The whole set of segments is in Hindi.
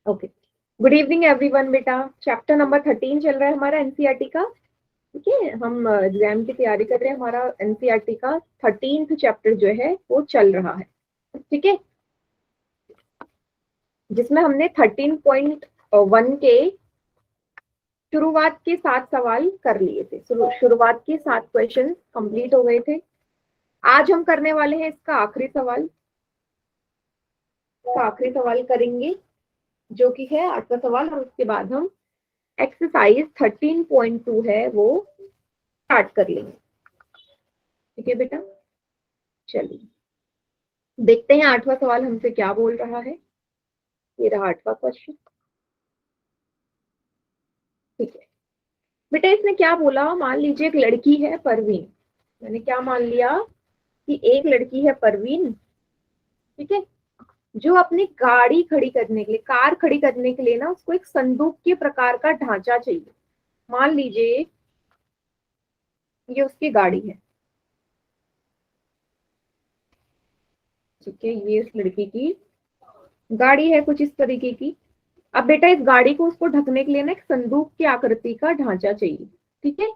Okay, good evening everyone. बेटा चैप्टर नंबर 13 चल रहा है हमारा एनसीईआरटी का। ठीक है, हम एग्जाम की तैयारी कर रहे हैं। हमारा एनसीईआरटी का 13th चैप्टर जो है वो चल रहा है। ठीक है, जिसमें हमने 13.1 के शुरुआत के 7 सवाल कर लिए थे। शुरुआत के 7 क्वेश्चन कंप्लीट हो गए थे। आज हम करने वाले हैं इसका आखिरी सवाल। आखिरी सवाल करेंगे जो कि है 8वां सवाल, और उसके बाद हम एक्सरसाइज 13.2 है वो स्टार्ट कर लेंगे। ठीक है बेटा, चलिए देखते हैं 8वां सवाल हमसे क्या बोल रहा है। ये रहा 8वां क्वेश्चन। ठीक है बेटा, इसने क्या बोला, मान लीजिए एक लड़की है परवीन। मैंने क्या मान लिया कि एक लड़की है परवीन। ठीक है, जो अपनी गाड़ी खड़ी करने के लिए, कार खड़ी करने के लिए ना, उसको एक संदूक के प्रकार का ढांचा चाहिए। मान लीजिए ये उसकी गाड़ी है। ठीक है, ये उस लड़की की गाड़ी है कुछ इस तरीके की। अब बेटा इस गाड़ी को उसको ढकने के लिए ना एक संदूक की आकृति का ढांचा चाहिए। ठीक है,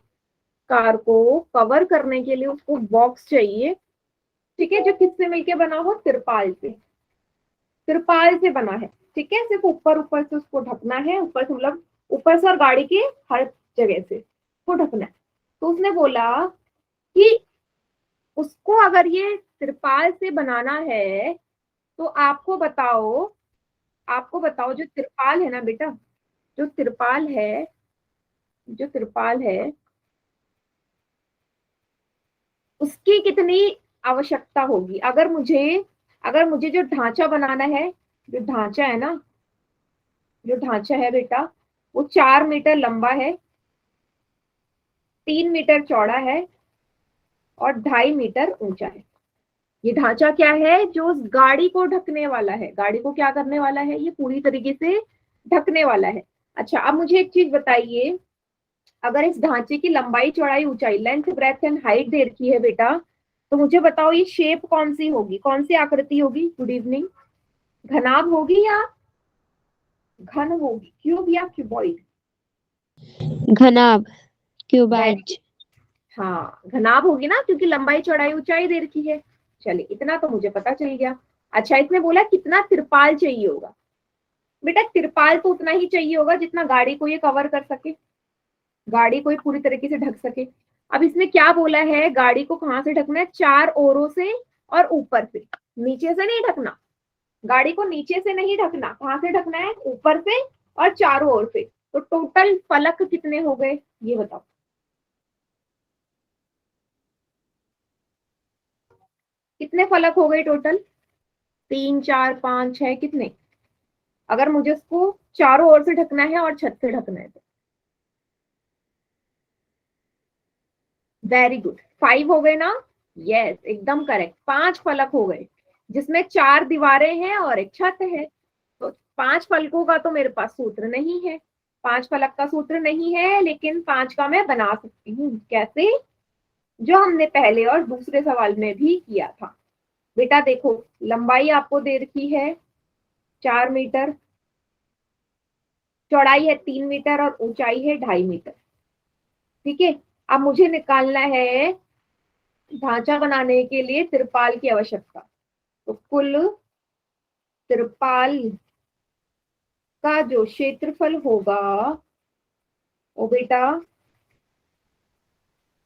कार को कवर करने के लिए उसको बॉक्स चाहिए। ठीक है, जो किससे मिलके बना हो, तिरपाल से। तिरपाल से बना है। ठीक है, सिर्फ ऊपर ऊपर से उसको ढकना है, ऊपर से मतलब ऊपर से और गाड़ी के हर जगह से उसको ढकना है। तो उसने बोला कि उसको अगर ये तिरपाल से बनाना है तो आपको बताओ जो तिरपाल है ना बेटा, जो तिरपाल है, जो तिरपाल है उसकी कितनी आवश्यकता होगी। अगर मुझे जो ढांचा बनाना है, जो ढांचा है ना, जो ढांचा है बेटा वो 4 मीटर लंबा है, 3 मीटर चौड़ा है और 2.5 मीटर ऊंचा है। ये ढांचा क्या है, जो उस गाड़ी को ढकने वाला है। गाड़ी को क्या करने वाला है, ये पूरी तरीके से ढकने वाला है। अच्छा, अब मुझे एक चीज बताइए, अगर इस ढांचे की लंबाई चौड़ाई ऊंचाई, लेंथ ब्रेथ एंड हाइट दे रखी है बेटा, तो मुझे बताओ ये शेप कौन सी होगी, कौन सी आकृति होगी। Good evening. घनाभ होगी या घन होगी, क्यूब या क्यूबॉइड। घनाभ, वेरी क्यूबाइड। गुड। हाँ, घनाभ होगी ना, क्योंकि लंबाई चौड़ाई ऊंचाई दे रखी है। चलिए इतना तो मुझे पता चल गया। अच्छा, इसने बोला कितना तिरपाल चाहिए होगा। बेटा तिरपाल तो उतना ही चाहिए होगा जितना गाड़ी को ये कवर कर सके, गाड़ी को पूरी तरीके से ढक सके। अब इसने क्या बोला है, गाड़ी को कहां से ढकना है, 4 ओरों से और ऊपर से। नीचे से नहीं ढकना, गाड़ी को नीचे से नहीं ढकना, कहां से ढकना है, ऊपर से और चारों ओर से। तो टोटल फलक कितने हो गए ये बताओ। कितने फलक हो गए टोटल, 3 4 5 6, कितने। अगर मुझे उसको चारों ओर से ढकना है और छत से ढकना है तो वेरी गुड, 5 हो गए ना। यस, एकदम करेक्ट, 5 फलक हो गए, जिसमें 4 दीवारें हैं और एक छत है। तो 5 फलकों का तो मेरे पास सूत्र नहीं है, 5 फलक का सूत्र नहीं है, लेकिन 5 का मैं बना सकती हूँ। कैसे, जो हमने पहले और दूसरे सवाल में भी किया था। बेटा देखो, लंबाई आपको दे रखी है 4 मीटर, चौड़ाई है 3 मीटर और ऊंचाई है 2.5 मीटर। ठीक है, अब मुझे निकालना है ढांचा बनाने के लिए तिरपाल की आवश्यकता। तो कुल तिरपाल का जो क्षेत्रफल होगा वो बेटा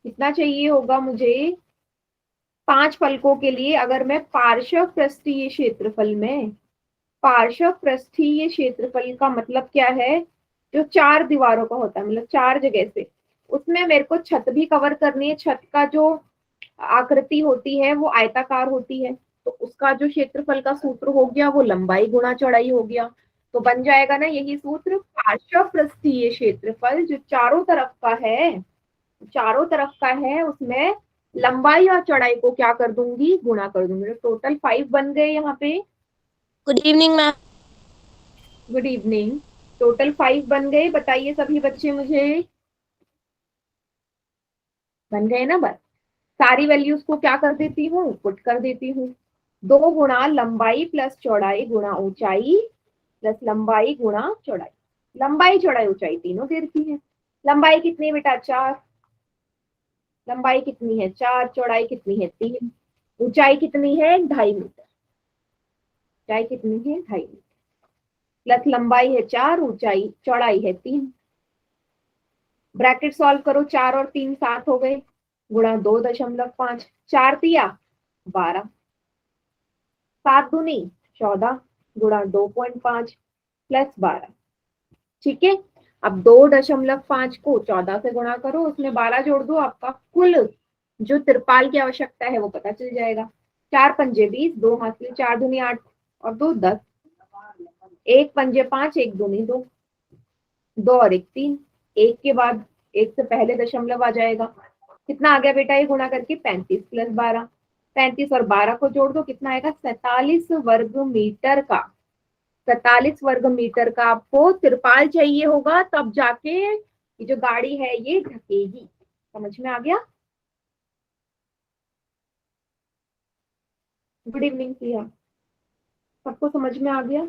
कितना चाहिए होगा मुझे, 5 फलकों के लिए। अगर मैं पार्श्व पृष्ठीय क्षेत्रफल में, पार्श्व पृष्ठीय क्षेत्रफल का मतलब क्या है, जो 4 दीवारों का होता है, मतलब 4 जगह से, उसमें मेरे को छत भी कवर करनी है। छत का जो आकृति होती है वो आयताकार होती है, तो उसका जो क्षेत्रफल का सूत्र हो गया वो लंबाई गुणा चौड़ाई हो गया। तो बन जाएगा ना यही सूत्र, पार्श्व पृष्ठीय क्षेत्रफल जो चारों तरफ का है, चारों तरफ का है, उसमें लंबाई और चौड़ाई को क्या कर दूंगी, गुणा कर दूंगी। तो टोटल 5 बन गए यहाँ पे। Good evening ma'am. Good evening. Total 5 बन गए, बताइए सभी बच्चे मुझे। बन गए ना, बस सारी वैल्यूज को क्या कर देती हूँ, पुट कर देती हूँ। 2 गुणा लंबाई प्लस चौड़ाई गुणा ऊंचाई प्लस लंबाई गुणा चौड़ाई। लंबाई चौड़ाई ऊंचाई तीनों दे रखी है। लंबाई कितनी बेटा 4, लंबाई कितनी है 4, चौड़ाई कितनी है 3, ऊंचाई कितनी है 2.5 मीटर, ऊंचाई कितनी है 2.5 मीटर। प्लस लंबाई है 4, ऊंचाई चौड़ाई है 3। ब्रैकेट सॉल्व करो, 4 और 3 7 हो गए, गुणा 2.5, 4 दिया 12, 7 दूनी 14, गुणा 2.5 प्लस 12। ठीक है, अब 2.5 को 14 से गुणा करो, उसमें 12 जोड़ दो, आपका कुल जो त्रिपाल की आवश्यकता है वो पता चल जाएगा। 4 पंजे 20, 2 हासिल, 4 दूनी 8 और 2 10, 1 पंजे 5, 1 दूनी 2, 2 और 1 3, 1 के बाद 1 से पहले दशमलव आ जाएगा। कितना आ गया बेटा ये गुणा करके 35 प्लस 12, 35 और 12 को जोड़ दो, कितना आएगा 47 वर्ग मीटर का। 47 वर्ग मीटर का आपको तिरपाल चाहिए होगा, तब जाके ये जो गाड़ी है ये ढकेगी। समझ में आ गया? गुड इवनिंग प्रिया, सबको समझ में आ गया?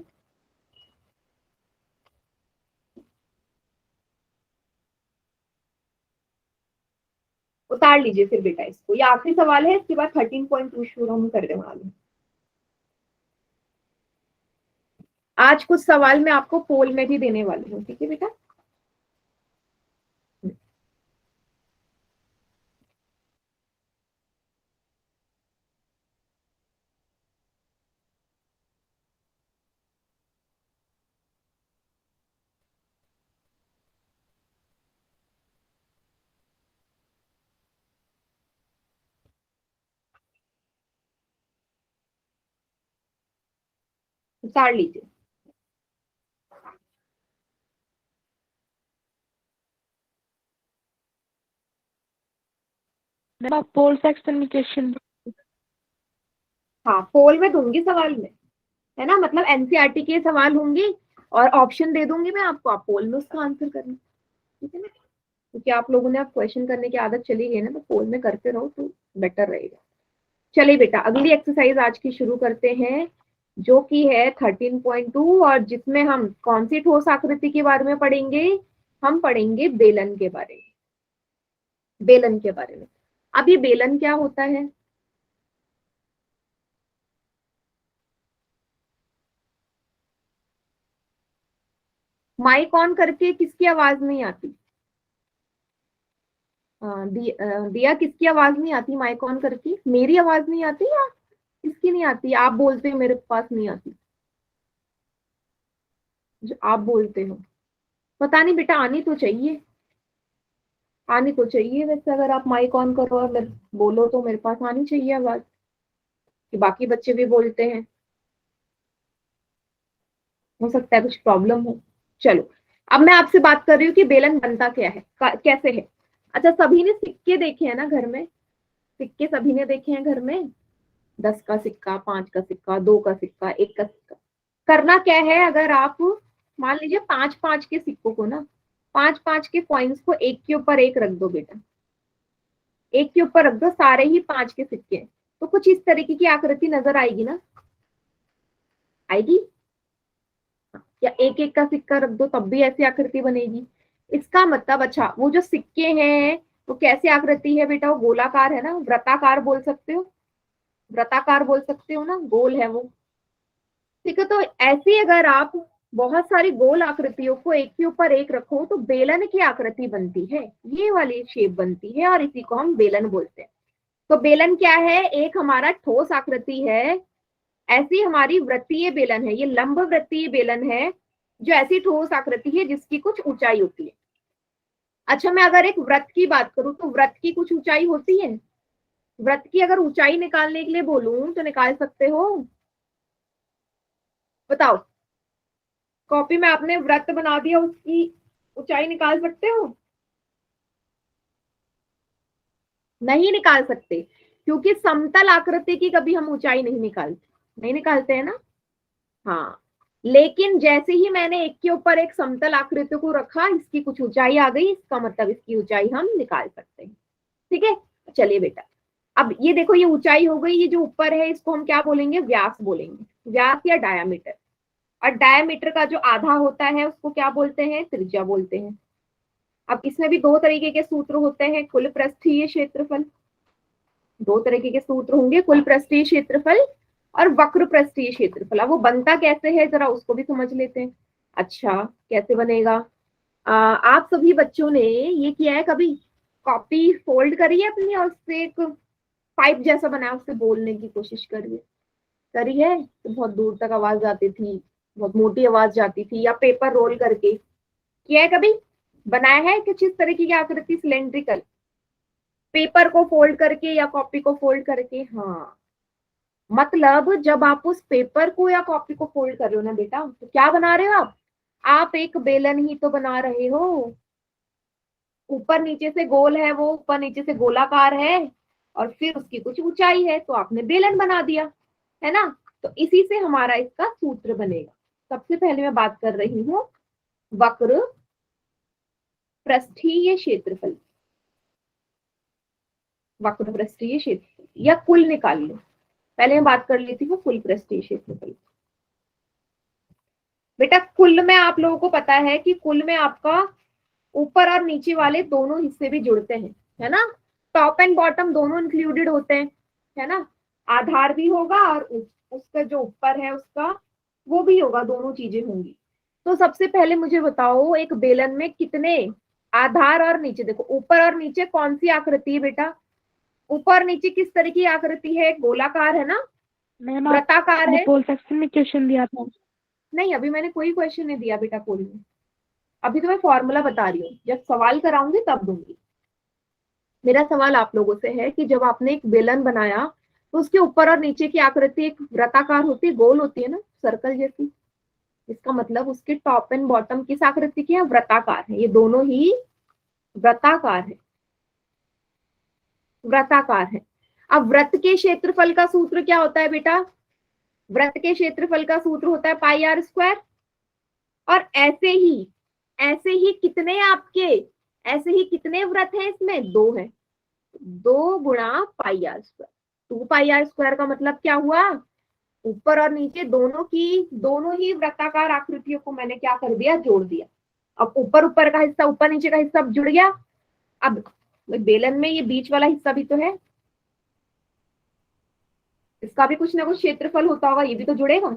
उतार लीजिए फिर बेटा इसको, ये आखिरी सवाल है, इसके बाद 13.2 शुरू हम करने वाले हैं। आज कुछ सवाल मैं आपको पोल में भी देने वाली हूँ, ठीक है बेटा? उतार लीजिए। मैम पोल सेक्शन में क्वेश्चन। हाँ पोल में दूंगी सवाल में, है ना, मतलब एनसीईआरटी के सवाल होंगे और ऑप्शन दे दूंगी मैं आपको, आप पोल में उसका आंसर करना, ठीक है ना? क्योंकि आप लोगों ने अब क्वेश्चन करने की आदत चली गई ना, तो पोल में करते रहो तो बेटर रहेगा। चलिए बेटा अगली एक्सरसाइज आज की शुरू करते हैं, जो कि है 13.2, और जिसमें हम कौन सी ठोस आकृति के बारे में पढ़ेंगे? हम पढ़ेंगे बेलन के बारे में। बेलन के बारे में, अब ये बेलन क्या होता है? माइक ऑन करके किसकी आवाज नहीं आती? दिया किसकी आवाज नहीं आती माइक ऑन करके? मेरी आवाज नहीं आती या किसकी नहीं आती? आप बोलते हो मेरे पास नहीं आती, जो आप बोलते हो, पता नहीं बेटा, आनी तो चाहिए, आनी तो चाहिए वैसे, अगर आप माइक ऑन करो और बोलो तो मेरे पास आनी चाहिए आवाज, कि बाकी बच्चे भी बोलते हैं, हो सकता है कुछ प्रॉब्लम हो। चलो अब मैं आपसे बात कर रही हूँ कि बेलन बनता क्या है, कैसे है। अच्छा सभी ने सिक्के देखे हैं ना घर में? सिक्के सभी ने देखे हैं घर में? 10 का सिक्का, 5 का सिक्का, 2 का सिक्का, 1 का सिक्का। करना क्या है, अगर आप मान लीजिए 5-5 के सिक्कों को ना, 5-5 के कॉइन्स को एक के ऊपर एक रख दो बेटा, एक के ऊपर रख दो, सारे ही 5 के सिक्के, तो कुछ इस तरीके की आकृति नजर आएगी ना? आएगी? या एक एक का सिक्का रख दो तब भी ऐसी आकृति बनेगी। इसका मतलब, अच्छा वो जो सिक्के हैं वो कैसी आकृति है बेटा? वो गोलाकार है ना, वृत्ताकार बोल सकते हो, वृत्ताकार बोल सकते हो ना, गोल है वो। ठीक है, तो ऐसे अगर आप बहुत सारी गोल आकृतियों को एक के ऊपर एक रखो तो बेलन की आकृति बनती है, ये वाली शेप बनती है, और इसी को हम बेलन बोलते हैं। तो बेलन क्या है? एक हमारा ठोस आकृति है, ऐसी हमारी वृत्तीय बेलन है, ये लंब वृत्तीय बेलन है, जो ऐसी ठोस आकृति है जिसकी कुछ ऊंचाई होती है। अच्छा मैं अगर एक वृत्त की बात करूं तो वृत्त की कुछ ऊंचाई होती है? वृत्त की अगर ऊंचाई निकालने के लिए बोलूं तो निकाल सकते हो? बताओ, कॉपी में आपने वृत्त बना दिया, उसकी ऊंचाई निकाल सकते हो? नहीं निकाल सकते, क्योंकि समतल आकृति की कभी हम ऊंचाई नहीं निकालते, नहीं निकालते हैं ना? हाँ, लेकिन जैसे ही मैंने एक के ऊपर एक समतल आकृति को रखा, इसकी कुछ ऊंचाई आ गई, इसका मतलब इसकी ऊंचाई हम निकाल सकते हैं। ठीक है, चलिए बेटा, अब ये देखो, ये ऊंचाई हो गई, ये जो ऊपर है इसको हम क्या बोलेंगे? व्यास बोलेंगे, व्यास या डायामीटर। और डायमीटर का जो आधा होता है उसको क्या बोलते हैं, त्रिज्या बोलते हैं। अब इसमें भी दो तरीके के सूत्र होते हैं, कुल पृष्ठीय क्षेत्रफल, दो तरीके के सूत्र होंगे, कुल पृष्ठीय क्षेत्रफल और वक्र पृष्ठीय क्षेत्रफल। अब वो बनता कैसे है जरा उसको भी समझ लेते हैं। अच्छा कैसे बनेगा, आप सभी बच्चों ने ये किया है कभी, कॉपी फोल्ड करी है अपनी और उससे एक पाइप जैसा बनाया, उससे बोलने की कोशिश करिए, करी है तो बहुत दूर तक आवाज जाती थी, बहुत मोटी आवाज जाती थी, या पेपर रोल करके किया है कभी, बनाया है कुछ इस तरीके की आकृति सिलेंड्रिकल, पेपर को फोल्ड करके या कॉपी को फोल्ड करके। हाँ मतलब जब आप उस पेपर को या कॉपी को फोल्ड कर रहे हो ना बेटा, तो क्या बना रहे हो आप एक बेलन ही तो बना रहे हो। ऊपर नीचे से गोल है वो, ऊपर नीचे से गोलाकार है और फिर उसकी कुछ ऊंचाई है, तो आपने बेलन बना दिया, है ना। तो इसी से हमारा इसका सूत्र बनेगा। सबसे पहले मैं बात कर रही हूँ वक्र पृष्ठीय क्षेत्रफल, वक्र पृष्ठीय क्षेत्रफल या कुल निकाल लो। पहले मैं बात कर लेती हूँ कुल पृष्ठीय क्षेत्रफल। बेटा कुल में आप लोगों को पता है कि कुल में आपका ऊपर और नीचे वाले दोनों हिस्से भी जुड़ते हैं, है ना। टॉप एंड बॉटम दोनों इंक्लूडेड होते हैं, है ना। आधार भी होगा और उसका जो ऊपर है उसका वो भी होगा, दोनों चीजें होंगी। तो सबसे पहले मुझे बताओ एक बेलन में कितने आधार और नीचे, देखो ऊपर और नीचे कौन सी आकृति है बेटा, ऊपर नीचे किस तरह की आकृति है, गोलाकार है ना, मैम वृत्ताकार आपने है। पोल सेक्शन में क्वेश्चन दिया था। नहीं अभी मैंने कोई क्वेश्चन नहीं दिया बेटा कोई में, अभी तो मैं फॉर्मूला बता रही हूँ, जब सवाल कराऊंगी तब दूंगी। मेरा सवाल आप लोगों से है कि जब आपने एक बेलन बनाया तो उसके ऊपर और नीचे की आकृति एक वृत्ताकार होती है, गोल होती है ना, सर्कल जैसी। इसका मतलब उसके टॉप एंड बॉटम किस आकृति की है, वृत्ताकार है, ये दोनों ही वृत्ताकार है, वृत्ताकार है। अब वृत्त के क्षेत्रफल का सूत्र क्या होता है बेटा, वृत्त के क्षेत्रफल का सूत्र होता है पाई आर स्क्वायर। और ऐसे ही कितने आपके, ऐसे ही कितने वृत्त हैं इसमें, दो है, 2 गुणा pi R square. 2 pi R square का मतलब क्या हुआ, ऊपर और नीचे दोनों ही वृत्ताकार आकृतियों को मैंने क्या कर दिया, जोड़ दिया। अब ऊपर ऊपर का हिस्सा, ऊपर नीचे का हिस्सा जुड़ गया। अब बेलन में ये बीच वाला हिस्सा भी तो है, इसका भी कुछ ना कुछ क्षेत्रफल होता होगा, ये भी तो जुड़ेगा,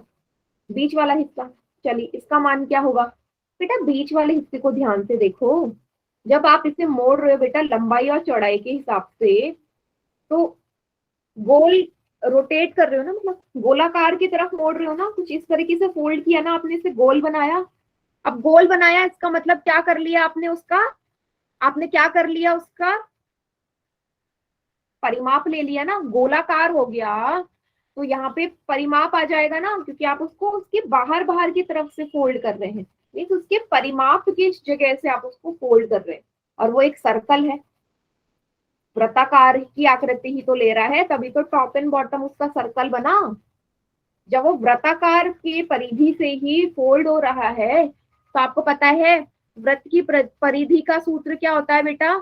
बीच वाला हिस्सा। चलिए इसका मान क्या होगा बेटा, बीच वाले हिस्से को ध्यान से देखो, जब आप इसे मोड़ रहे हो बेटा लंबाई और चौड़ाई के हिसाब से, तो गोल रोटेट कर रहे हो ना, मतलब गोलाकार की तरफ मोड़ रहे हो ना, कुछ इस तरीके से फोल्ड किया ना आपने, इसे गोल बनाया। अब गोल बनाया इसका मतलब क्या कर लिया आपने उसका, आपने क्या कर लिया उसका परिमाप ले लिया ना, गोलाकार हो गया तो यहाँ पे परिमाप आ जाएगा ना, क्योंकि आप उसको उसके बाहर बाहर की तरफ से फोल्ड कर रहे हैं, मीन्स उसके परिमाप की जगह से आप उसको फोल्ड कर रहे हैं, और वो एक सर्कल है, वृत्ताकार की आकृति ही तो ले रहा है, तभी तो टॉप एंड बॉटम उसका सर्कल बना। जब वो वृत्ताकार की परिधि से ही फोल्ड हो रहा है, तो आपको पता है वृत्त की परिधि का सूत्र क्या होता है बेटा,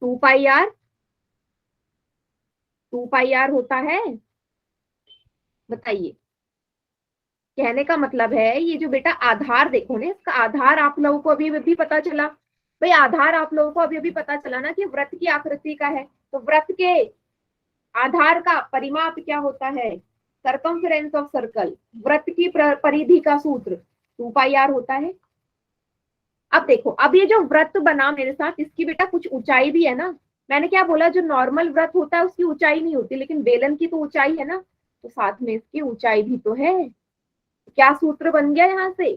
2 पाई आर, 2 पाई आर होता है। बताइए, कहने का मतलब है ये जो बेटा आधार देखो ना, इसका आधार आप लोगों को अभी अभी पता चला, भाई आधार आप लोगों को अभी अभी पता चला ना कि वृत्त की आकृति का है, तो वृत्त के आधार का परिमाप क्या होता है, सरकमफेरेंस ऑफ सर्कल, वृत्त की परिधि का सूत्र 2 पाई आर होता है। अब देखो, अब ये जो वृत्त बना मेरे साथ, इसकी बेटा कुछ ऊंचाई भी है ना, मैंने क्या बोला, जो नॉर्मल वृत्त होता है उसकी ऊंचाई नहीं होती, लेकिन बेलन की तो ऊंचाई है ना, तो साथ में इसकी ऊंचाई भी तो है। क्या सूत्र बन गया यहाँ से,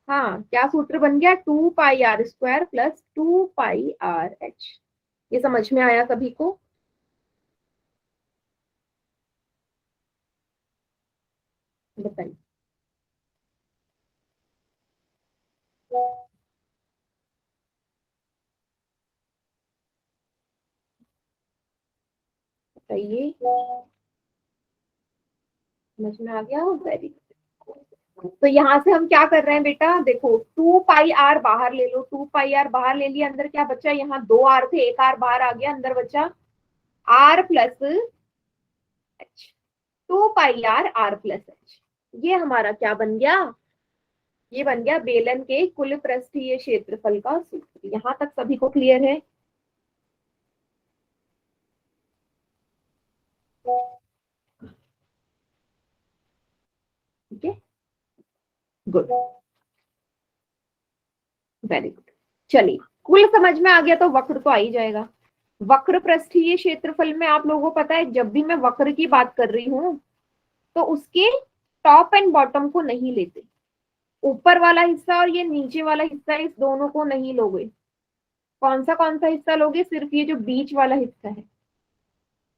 हाँ क्या सूत्र बन गया, 2 pi R square plus 2 pi R H. ये समझ में आया सभी को, बताइए। बताइए समझ में आ गया, वेरी। तो यहाँ से हम क्या कर रहे हैं बेटा, देखो 2 पाई आर बाहर ले लो, 2 पाई आर बाहर ले लिया, अंदर क्या बचा, यहाँ 2 आर थे, एक आर बाहर आ गया, अंदर बचा R plus H, 2 pi R plus H. ये हमारा क्या बन गया, ये बन गया बेलन के कुल पृष्ठीय क्षेत्रफल का सूत्र। यहां तक सभी को क्लियर है? ठीक है, गुड, वेरी गुड। चलिए, कुल समझ में आ गया तो वक्र तो आ ही जाएगा। वक्र पृष्ठीय क्षेत्रफल में आप लोगों को पता है, जब भी मैं वक्र की बात कर रही हूं तो उसके टॉप एंड बॉटम को नहीं लेते, ऊपर वाला हिस्सा और ये नीचे वाला हिस्सा, इस दोनों को नहीं लोगे। कौन सा हिस्सा लोगे? सिर्फ ये जो बीच वाला हिस्सा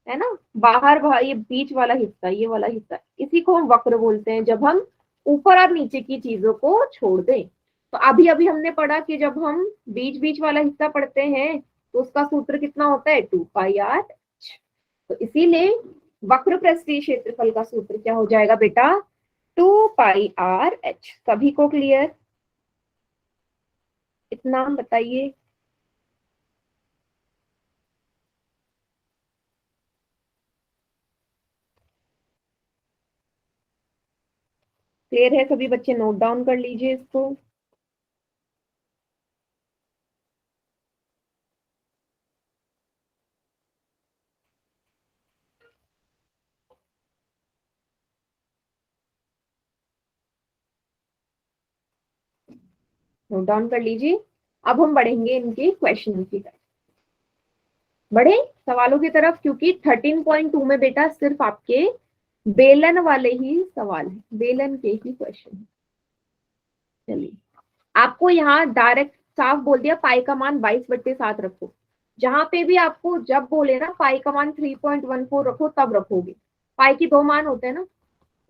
है ना, बाहर ये बीच वाला हिस्सा, ये वाला हिस्सा, इसी को हम वक्र बोलते हैं, जब हम ऊपर और नीचे की चीजों को छोड़ दें। तो अभी अभी हमने पढ़ा कि जब हम बीच बीच वाला हिस्सा पढ़ते हैं तो उसका सूत्र कितना होता है, 2πr। तो इसीलिए वक्र पृष्ठीय क्षेत्रफल का सूत्र क्या हो जाएगा बेटा, 2πr/h। सभी को क्लियर? इतना बताइए। क्लियर है सभी बच्चे? नोट डाउन कर लीजिए इसको। नोट डाउन कर लीजिए। अब हम बढ़ेंगे इनके क्वेश्चन की तरफ, बढ़े सवालों की तरफ, क्योंकि 13.2 में बेटा सिर्फ आपके बेलन वाले ही सवाल है, बेलन के ही क्वेश्चन है। चलिए, आपको यहाँ डायरेक्ट साफ बोल दिया पाई का मान 22/7 रखो। जहां पे भी आपको जब बोले ना पाई का मान 3.14 रखो, तब रखोगे। पाई की दो मान होते हैं ना,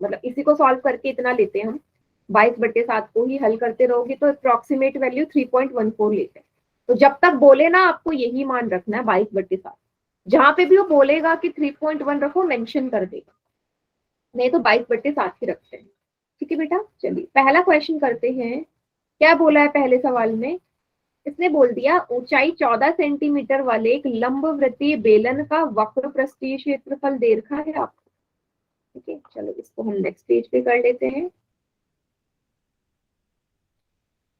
मतलब इसी को सॉल्व करके इतना लेते हैं हम, 22/7 को ही हल करते रहोगे तो अप्रोक्सीमेट वैल्यू 3.14 लेते हैं। तो जब तक बोले ना आपको यही मान रखना है, 22/7। जहां पे भी वो बोलेगा कि 3.1 रखो, मेंशन कर देगा, नहीं तो 22/7 ही रखते हैं। ठीक है बेटा, चलिए पहला क्वेश्चन करते हैं। क्या बोला है पहले सवाल में? इसने बोल दिया ऊंचाई 14 सेंटीमीटर वाले एक लंबवृत्तीय बेलन का वक्र पृष्ठीय क्षेत्रफल दे रखा है आपको। ठीक है, चलो इसको हम नेक्स्ट पेज पे कर लेते हैं।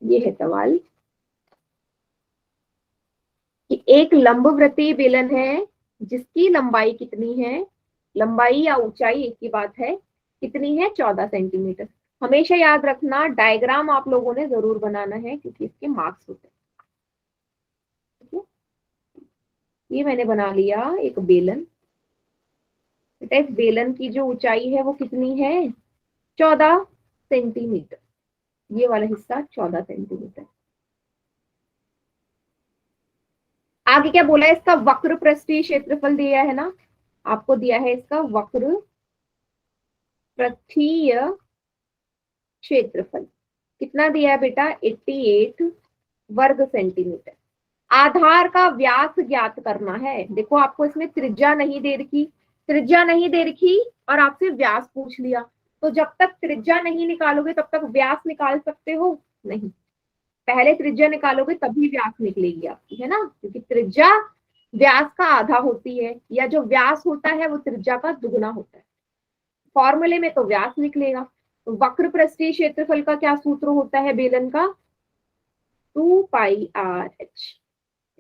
ये है सवाल कि एक लंबवृत्तीय बेलन है जिसकी लंबाई कितनी है, लंबाई या ऊंचाई एक ही बात है, कितनी है, 14 सेंटीमीटर। हमेशा याद रखना डायग्राम आप लोगों ने जरूर बनाना है, क्योंकि इसके मार्क्स होते हैं। ठीक है, ये मैंने बना लिया एक बेलन। बेटा इस बेलन की जो ऊंचाई है वो कितनी है, 14 सेंटीमीटर। ये वाला हिस्सा 14 सेंटीमीटर। आगे क्या बोला है, इसका वक्र पृष्ठीय क्षेत्रफल दिया है ना, आपको दिया है इसका वक्र पृष्ठीय क्षेत्रफल कितना दिया है बेटा, 88 वर्ग सेंटीमीटर। आधार का व्यास ज्ञात करना है। देखो आपको इसमें त्रिज्या नहीं दे रखी, त्रिज्या नहीं दे रखी और आपसे व्यास पूछ लिया, तो जब तक त्रिज्या नहीं निकालोगे तब तक व्यास निकाल सकते हो नहीं। पहले त्रिज्या निकालोगे तभी व्यास निकलेगी आपकी, है ना, क्योंकि त्रिज्या व्यास का आधा होती है, या जो व्यास होता है वो त्रिज्या का दुगना होता है। फॉर्मूले में तो व्यास निकलेगा। तो वक्र पृष्ठीय क्षेत्रफल का क्या सूत्र होता है बेलन का, 2πr/h।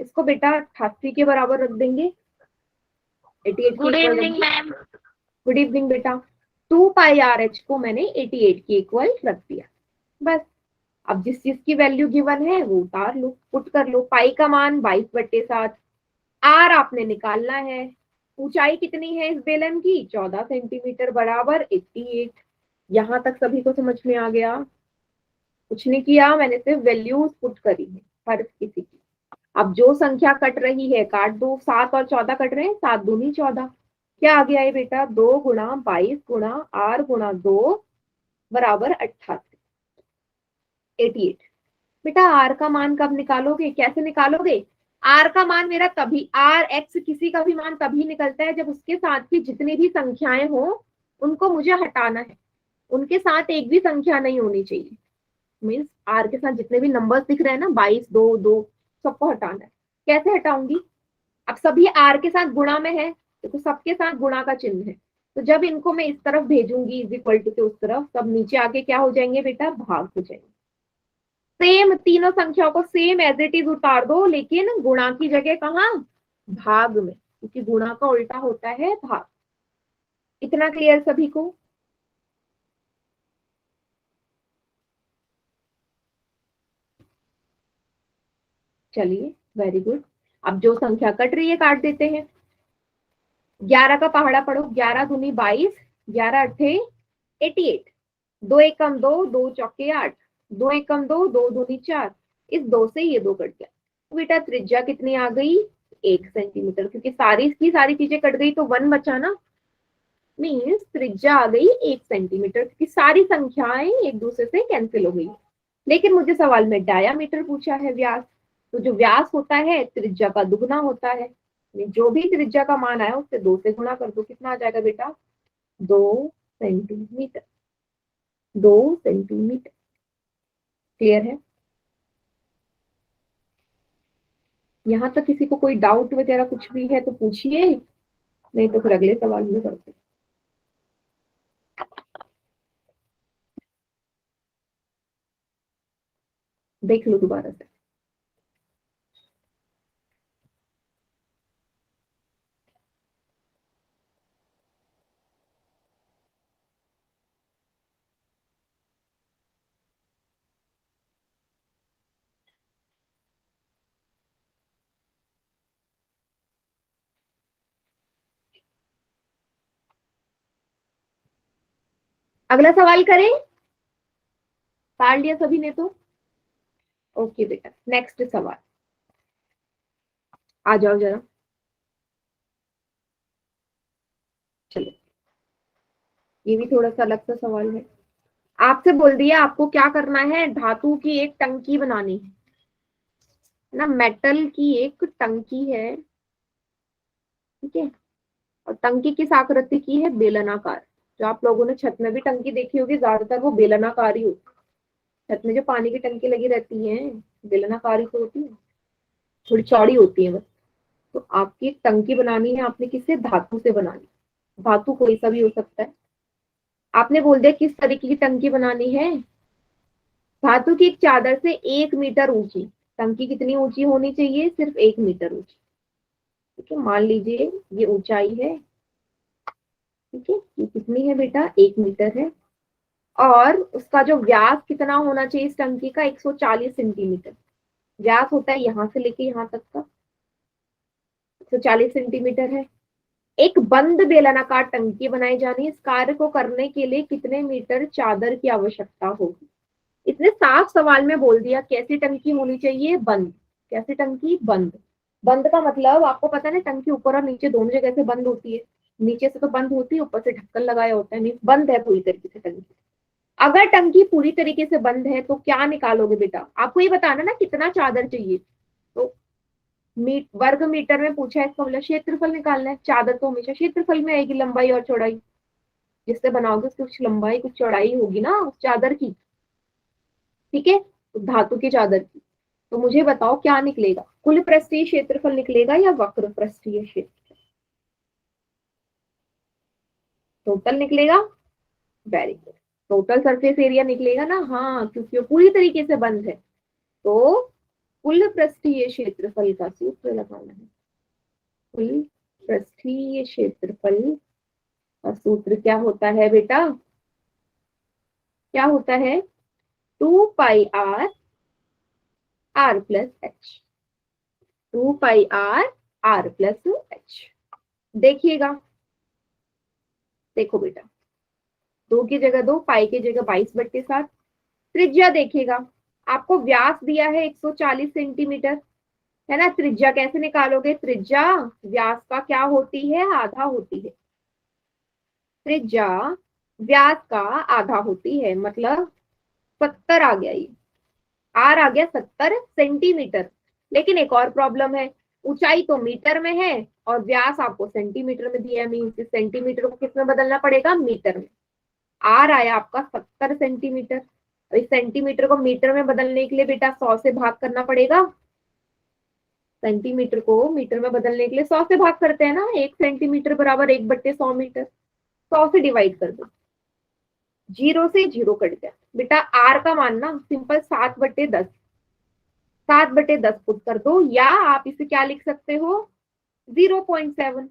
इसको बेटा 88 के बराबर रख देंगे, 88 good evening ma'am. Good evening बेटा। 2πr/h को मैंने 88 के इक्वल रख दिया, बस। अब जिस चीज की वैल्यू गिवन है वो उतार लो, पुट कर लो। पाई का मान 22/7, आर आपने निकालना है। ऊंचाई कितनी है इस बेलन की, 14 सेंटीमीटर बराबर 88। यहां तक सभी को समझ में आ गया? कुछ नहीं किया, मैंने सिर्फ वैल्यूज पुट करी है हर किसी की। अब जो संख्या कट रही है काट दो, 7 और 14 कट रहे हैं, 7 दूनी 14। क्या आ गया है बेटा, 2 गुणा 22 गुणा r गुणा 2 बराबर 88। बेटा आर का मान कब निकालोगे, कैसे निकालोगे? आर का मान मेरा तभी, आर एक्स किसी का भी मान तभी निकलता है जब उसके साथ की जितनी भी संख्याएं हो उनको मुझे हटाना है। उनके साथ एक भी संख्या नहीं होनी चाहिए। मीन्स आर के साथ जितने भी नंबर्स दिख रहे हैं ना, 22, 2, 2, सबको हटाना है। कैसे हटाऊंगी? अब सभी आर के साथ गुणा में है, देखो सबके साथ गुणा का चिन्ह है, तो जब इनको मैं इस तरफ भेजूंगी इज इक्वल टू के उस तरफ, तब नीचे आके क्या हो जाएंगे बेटा, भाग हो जाएंगे। सेम तीनों संख्याओं को सेम एज इट इज उतार दो, लेकिन गुणा की जगह कहाँ, भाग में, क्योंकि गुणा का उल्टा होता है भाग। इतना क्लियर सभी को? चलिए वेरी गुड। अब जो संख्या कट रही है काट देते हैं। 11 का पहाड़ा पढ़ो, 11 दूनी 22, 11 अट्ठे 88, 2 एकम 2, 2 चौके 8, 2 एकम 2, 2 दूनी 4, इस 2 से ये 2 कट गया। बेटा त्रिज्या कितनी आ गई, 1 सेंटीमीटर, क्योंकि सारी की सारी चीजें कट गई तो 1 बचा ना, मीन्स त्रिज्या आ गई 1 सेंटीमीटर, क्योंकि सारी संख्याएं एक दूसरे से कैंसिल हो गई। लेकिन मुझे सवाल में डायामीटर पूछा है, व्यास, तो जो व्यास होता है त्रिज्या का दुगना होता है। जो भी त्रिज्या का मान आया उससे 2 से गुणा कर दो, कितना आ जाएगा बेटा, 2 सेंटीमीटर। 2 सेंटीमीटर। क्लियर है? यहाँ तक किसी को कोई डाउट वगैरह कुछ भी है तो पूछिए, नहीं तो फिर अगले सवाल में करते। देख लो दोबारा से। अगला सवाल करें, काट लिया सभी ने तो? ओके बेटा, नेक्स्ट सवाल आ जाओ जरा। चलो, ये भी थोड़ा सा अलग सा सवाल है। आपसे बोल दिया आपको क्या करना है, धातु की एक टंकी बनानी है ना, मेटल की एक टंकी है, ठीक है। और टंकी किस आकृति की है, बेलनाकार। जो आप लोगों ने छत में भी टंकी देखी होगी, ज्यादातर वो बेलनाकार ही होती है। छत में जो पानी की टंकी लगी रहती है बेलनाकार ही तो होती है, थोड़ी चौड़ी होती है बस। तो आपकी एक टंकी बनानी है, आपने किससे, धातु से बनानी। धातु कोई सा भी हो सकता है। आपने बोल दिया किस तरीके की टंकी बनानी है, धातु की एक चादर से 1 मीटर ऊंची। टंकी कितनी ऊंची होनी चाहिए, सिर्फ 1 मीटर ऊंची, ठीक है। मान लीजिए ये ऊंचाई है, ठीक है, ये कितनी है बेटा, 1 मीटर है। और उसका जो व्यास कितना होना चाहिए इस टंकी का, 140 सेंटीमीटर। व्यास होता है यहाँ से लेके यहाँ तक का, 140 सेंटीमीटर है। एक बंद बेलनाकार टंकी बनाई जानी है। इस कार्य को करने के लिए कितने मीटर चादर की आवश्यकता होगी। इतने साफ सवाल में बोल दिया कैसी टंकी होनी चाहिए, बंद। कैसी टंकी, बंद। बंद का मतलब आपको पता है ना, टंकी ऊपर और नीचे दोनों जगह से बंद होती है। नीचे से तो बंद होती है, ऊपर से ढक्कन लगाया होता है, मीन्स बंद है पूरी तरीके से टंकी। अगर टंकी पूरी तरीके से बंद है तो क्या निकालोगे बेटा, आपको ये बताना ना कितना चादर चाहिए। तो वर्ग मीटर में पूछा है, इसका मतलब क्षेत्रफल निकालना है। चादर तो हमेशा क्षेत्रफल में आएगी, लंबाई और चौड़ाई। जिससे बनाओगे उसकी कुछ लंबाई कुछ चौड़ाई होगी ना उस चादर की, ठीक है, धातु की चादर की। तो मुझे बताओ क्या निकलेगा, कुल पृष्ठीय क्षेत्रफल निकलेगा या वक्र पृष्ठीय क्षेत्र, टोटल निकलेगा। Very good, total surface area निकलेगा ना, हाँ, क्योंकि वो पूरी तरीके से बंद है। तो कुल पृष्ठीय क्षेत्रफल का सूत्र लगाना है। कुल पृष्ठीय क्षेत्रफल का सूत्र क्या होता है बेटा, क्या होता है, 2 pi R plus H. 2 pi R plus H. देखिएगा, देखो बेटा, 2 की जगह 2, पाई की जगह 22/7। त्रिज्या देखिएगा, आपको व्यास दिया है 140 सेंटीमीटर, है ना। त्रिज्या कैसे निकालोगे, त्रिज्या व्यास का क्या होती है, आधा होती है। त्रिज्या व्यास का आधा होती है, मतलब 70 आ गया, ये आर आ गया 70 सेंटीमीटर। लेकिन एक और प्रॉब्लम है, ऊंचाई तो मीटर में है और व्यास आपको सेंटीमीटर में दिया है, मीन्स सेंटीमीटर को किस में बदलना पड़ेगा, मीटर में। आर आया आपका 70 सेंटीमीटर, और इस सेंटीमीटर को मीटर में बदलने के लिए बेटा 100 से भाग करना पड़ेगा। सेंटीमीटर को मीटर में बदलने के लिए 100 से भाग करते हैं ना, 1 सेंटीमीटर बराबर 1/100 मीटर। 100 से डिवाइड कर दो, 0 से 0 कट गया बेटा। आर का मानना सिंपल 7/10, 7/10 पुट कर दो, या आप इसे क्या लिख सकते हो 0.7।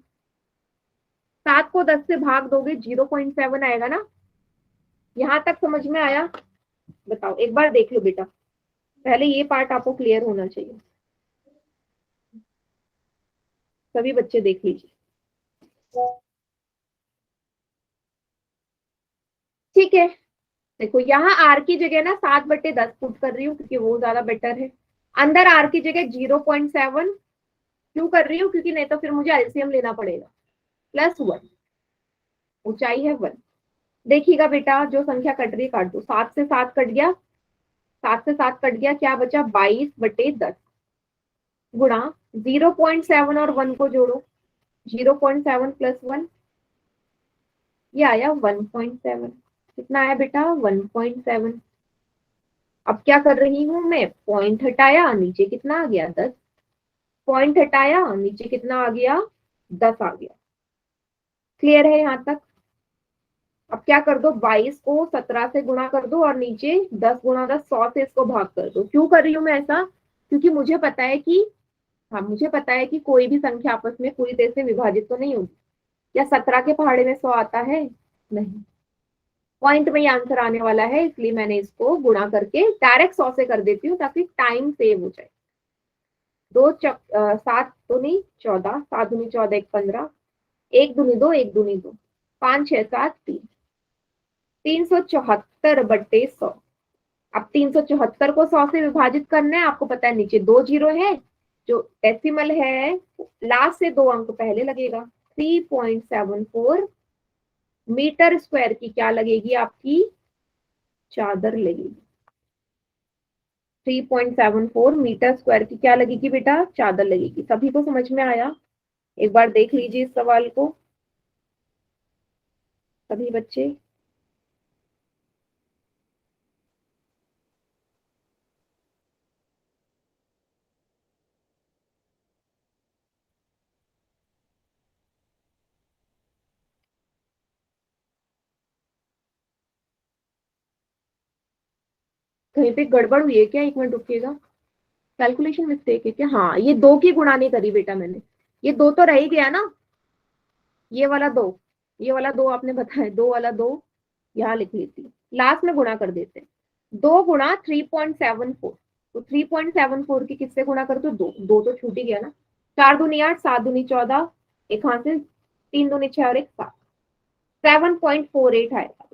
7 को 10 से भाग दोगे 0.7 आएगा ना। यहां तक समझ में आया? बताओ एक बार देख लो बेटा, पहले ये पार्ट आपको क्लियर होना चाहिए। सभी बच्चे देख लीजिए, ठीक है। देखो यहाँ आर की जगह ना 7/10 पुट कर रही हूँ क्योंकि वो ज्यादा बेटर है। अंदर आर की जगह 0.7 क्यों कर रही हूँ, क्योंकि नहीं तो फिर मुझे एलसीएम लेना पड़ेगा। +1, ऊंचाई है 1। देखिएगा बेटा जो संख्या कट रही है काट दो, 7 से 7 कट गया, 7 से 7 कट गया, क्या बचा 22/10 गुणा 0.7 और 1 को जोड़ो, 0.7 + 1 ये आया 1.7। कितना आया बेटा 1.7। अब क्या कर रही हूं मैं, पॉइंट हटाया, नीचे कितना आ गया 10, पॉइंट हटाया नीचे कितना आ गया 10 आ गया। क्लियर है यहां तक? अब क्या कर दो 22 को 17 से गुणा कर दो और नीचे 10 गुणा 10 100 से इसको भाग कर दो। क्यों कर रही हूं मैं ऐसा, क्योंकि मुझे पता है कि, हाँ मुझे पता है कि कोई भी संख्या आपस में पूरी तरह से विभाजित तो नहीं होगी। या 17 के पहाड़े में 100 आता है? नहीं, पॉइंट में ही आंसर आने वाला है, इसलिए मैंने इसको गुणा करके डायरेक्ट 100 से कर देती हूँ ताकि टाइम सेव हो जाए। 7 दूनी 14, 7 दूनी 14 1 15, 1 दूनी 2 1 दूनी 2, 5 6 7 3, 374/100। अब 374 को 100 से विभाजित करना है, आपको पता है नीचे 2 जीरो है, जो डेसिमल है लास्ट से 2 अंक पहले लगेगा। 3.74 मीटर स्क्वायर की क्या लगेगी आपकी चादर लगेगी। 3.74 मीटर स्क्वायर की क्या लगेगी बेटा चादर लगेगी। सभी को समझ में आया? एक बार देख लीजिए इस सवाल को सभी बच्चे। कहीं पे गड़बड़ हुई है क्या, एक मिनट रुकिएगा। कैलकुलेशन मिस्टेक है क्या? हाँ ये 2 की गुणा नहीं करी बेटा मैंने, ये 2 तो रह ही गया ना, ये वाला 2, ये वाला 2 आपने बताया, 2 वाला 2 यहाँ लिख लेती हूँ, लास्ट में गुणा कर देते हैं। 2 गुणा 3.74, तो 3.74 की किससे गुणा कर दो 2, 2 तो छूट ही गया ना। 4 दूनी 8, 7 दूनी 14, एक हाथ से 3 दूनी 6 और एक 7, 7.48 आएगा।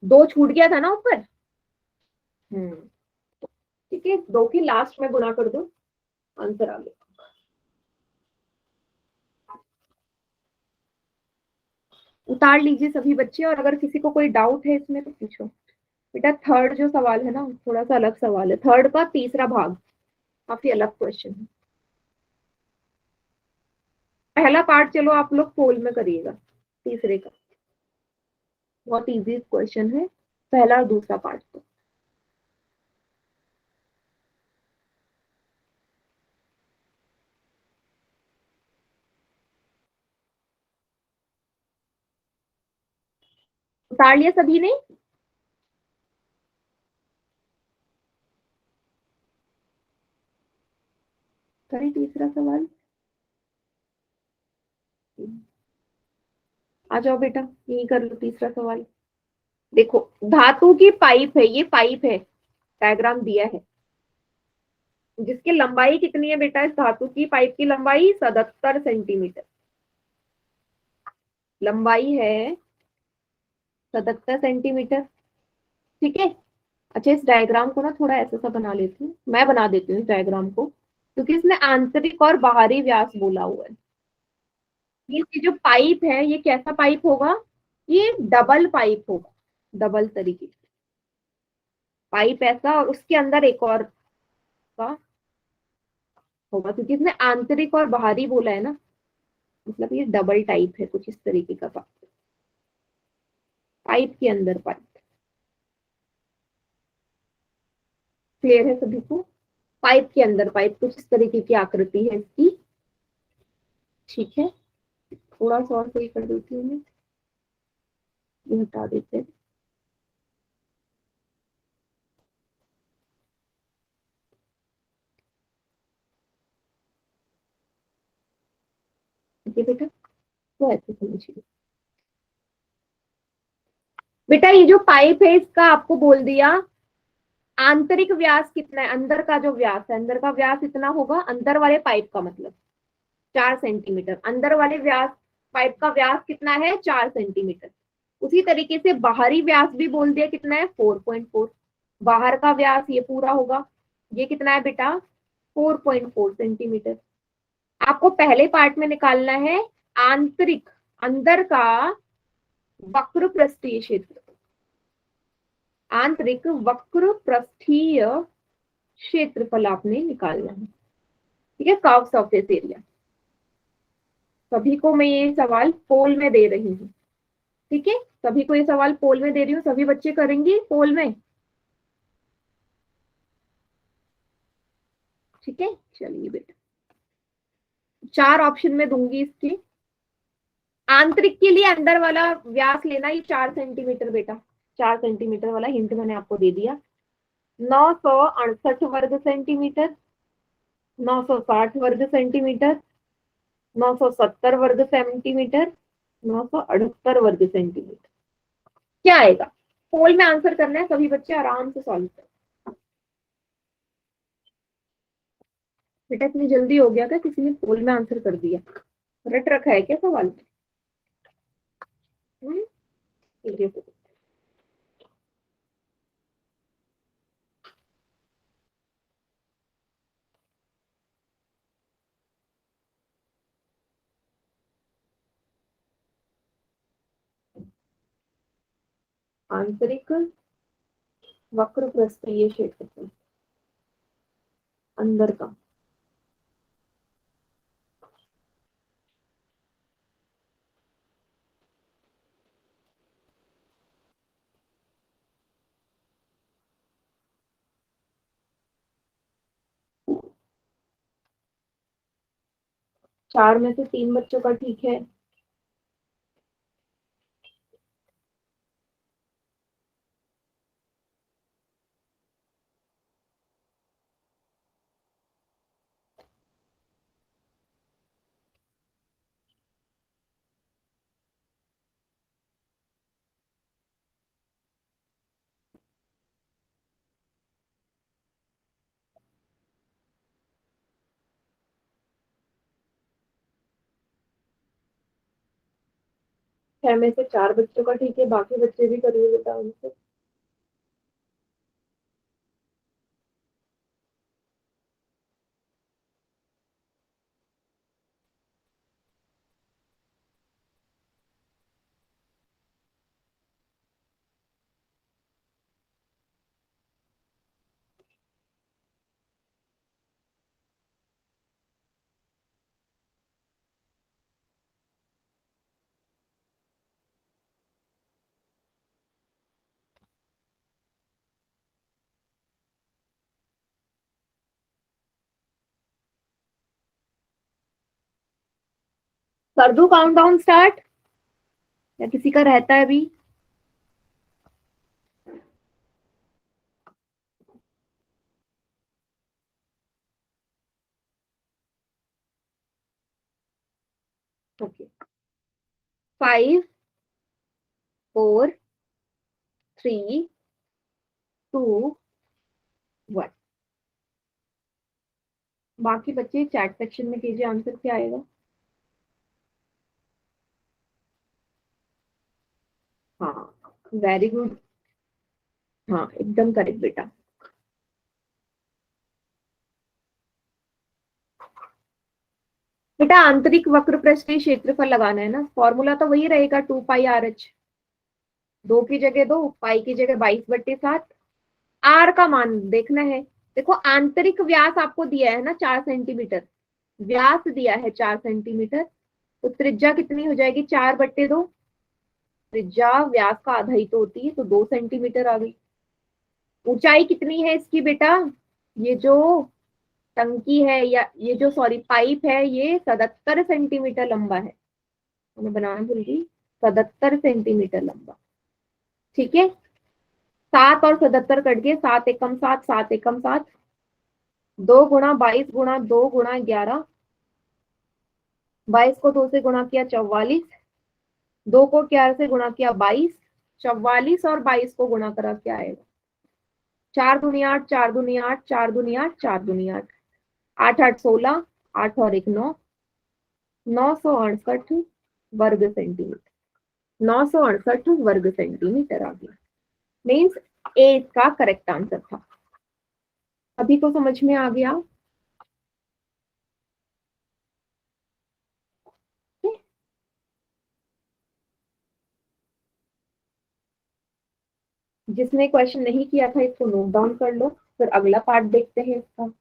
2 छूट गया था ना ऊपर। ठीक है, 2 की लास्ट में गुणा कर दो, आंसर आ गया। उतार लीजिए सभी बच्चे, और अगर किसी को कोई डाउट है इसमें तो पूछो। बेटा थर्ड जो सवाल है ना थोड़ा सा अलग सवाल है, थर्ड का तीसरा भाग काफी अलग क्वेश्चन है। पहला पार्ट चलो आप लोग पोल में करिएगा, तीसरे का बहुत इजी क्वेश्चन है, पहला और दूसरा पार्ट तो। उतार लिया सभी ने? करें तीसरा सवाल, आ जाओ बेटा यही कर लो तीसरा सवाल। देखो धातु की पाइप है, ये पाइप है, डायग्राम दिया है, जिसकी लंबाई कितनी है बेटा, इस धातु की पाइप की लंबाई 77 सेंटीमीटर लंबाई है, 77 सेंटीमीटर। ठीक है। अच्छा इस डायग्राम को ना थोड़ा ऐसा सा बना लेती हूँ, मैं बना देती हूँ इस डायग्राम को, क्योंकि इसमें आंतरिक और बाहरी व्यास बोला हुआ है। ये जो पाइप है ये कैसा पाइप होगा, ये डबल पाइप होगा, डबल तरीके से पाइप ऐसा, और उसके अंदर एक और का होगा, क्योंकि इसने आंतरिक और बाहरी बोला है ना, मतलब ये डबल टाइप है कुछ इस तरीके का पाइप, पाइप के अंदर पाइप। क्लियर है सभी को? पाइप के अंदर पाइप कुछ इस तरीके की आकृति है इसकी। ठीक है, थोड़ा सा और सही कर देती हूँ मैं, ये हटा देते हैं। ठीक है बेटा, तो ऐसे समझिए बेटा। ये जो पाइप है इसका आपको बोल दिया आंतरिक व्यास कितना है, अंदर का जो व्यास है, अंदर का व्यास इतना होगा, अंदर वाले पाइप का मतलब 4 सेंटीमीटर। अंदर वाले व्यास, पाइप का व्यास कितना है, 4 सेंटीमीटर। उसी तरीके से बाहरी व्यास भी बोल दिया कितना है, 4.4। बाहर का व्यास ये पूरा होगा, ये कितना है बेटा, 4.4 सेंटीमीटर। आपको पहले पार्ट में निकालना है आंतरिक, अंदर का वक्र पृष्ठीय क्षेत्र, आंतरिक वक्र पृष्ठीय क्षेत्रफल आपने निकालना है। ठीक है, कर्व सरफेस एरिया। सभी को मैं ये सवाल पोल में दे रही हूँ। ठीक है, सभी को ये सवाल पोल में दे रही हूँ, सभी बच्चे करेंगे पोल में। ठीक है, चलिए बेटा 4 ऑप्शन में दूंगी इसके। आंतरिक के लिए अंदर वाला व्यास लेना, ये 4 सेंटीमीटर बेटा, 4 सेंटीमीटर वाला हिंट मैंने आपको दे दिया। 968 वर्ग सेंटीमीटर, 960 वर्ग सेंटीमीटर, 970 वर्ग सेंटीमीटर, 978 वर्ग सेंटीमीटर। क्या आएगा, पोल में आंसर करना है, सभी बच्चे आराम से सॉल्व करें। बेटा इतनी जल्दी हो गया क्या, किसी ने पोल में आंसर कर दिया, रट रखा है क्या सवाल? ठीक है। आंतरिक वक्र पृष्ठीय क्षेत्रफल अंदर का, चार में से 3 बच्चों का ठीक है। छह में से 4 बच्चों का ठीक है, बाकी बच्चे भी करिए बेटा उनसे। कर दूं काउंटडाउन स्टार्ट, या किसी का रहता है अभी? ओके, 5 4 3 2 1। बाकी बच्चे चैट सेक्शन में कीजिए आंसर क्या आएगा। हाँ वेरी गुड, हाँ एकदम करेक्ट बेटा। बेटा आंतरिक वक्र पृष्ठीय क्षेत्रफल लगाना है ना, फॉर्मूला तो वही रहेगा 2 पाई आर एच। 2 की जगह 2, पाई की जगह 22/7। आर का मान देखना है। देखो आंतरिक व्यास आपको दिया है ना 4 सेंटीमीटर, व्यास दिया है 4 सेंटीमीटर, तो त्रिज्या कितनी हो जाएगी, 4/2। त्रिज्या व्यास का आधा ही तो होती है, तो 2 सेंटीमीटर आ गई। ऊंचाई कितनी है इसकी बेटा, ये जो टंकी है, या ये जो सॉरी पाइप है, ये 77 सेंटीमीटर लंबा है। मैं बनाना भूल गई, 77 सेंटीमीटर लंबा। ठीक है, 7 और 77 कट गए, 7 एकम 7, 7 एकम 7, 2 गुणा 22 गुणा 2 गुणा 11, 22 को 2 से गुणा किया 44, 2 को 11 से गुणा किया 22, 44 और 22 को गुणा करा क्या आएगा, 4 दूनी 8, 4 दूनी 8, 4 दूनी 8, 4 दूनी 8, 8 8 16, 8 और 1 9, 968 वर्ग सेंटीमीटर, 968 वर्ग सेंटीमीटर आ गया। मीन्स ए इसका करेक्ट आंसर था। अभी को समझ में आ गया? जिसने क्वेश्चन नहीं किया था इसको नोट डाउन कर लो, फिर अगला पार्ट देखते हैं इसका।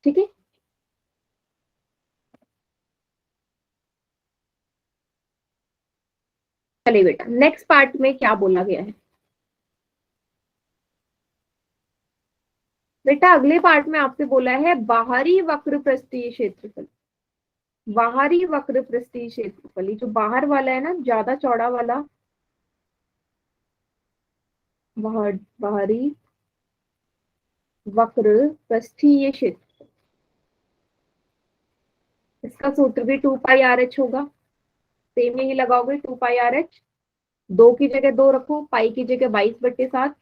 ठीक है, चलिए बेटा नेक्स्ट पार्ट में क्या बोला गया है। बेटा अगले पार्ट में आपसे बोला है बाहरी वक्र पृष्ठीय क्षेत्रफल। बाहरी वक्र पृष्ठीय क्षेत्रफल, ये जो बाहर वाला है ना, ज्यादा चौड़ा वाला, बाहरी वक्र पृष्ठीय क्षेत्र, इसका सूत्र भी 2 पाई आर एच होगा। सेम यही लगाओगे 2 पाई आर एच, 2 की जगह 2 रखो, पाई की जगह 22/7।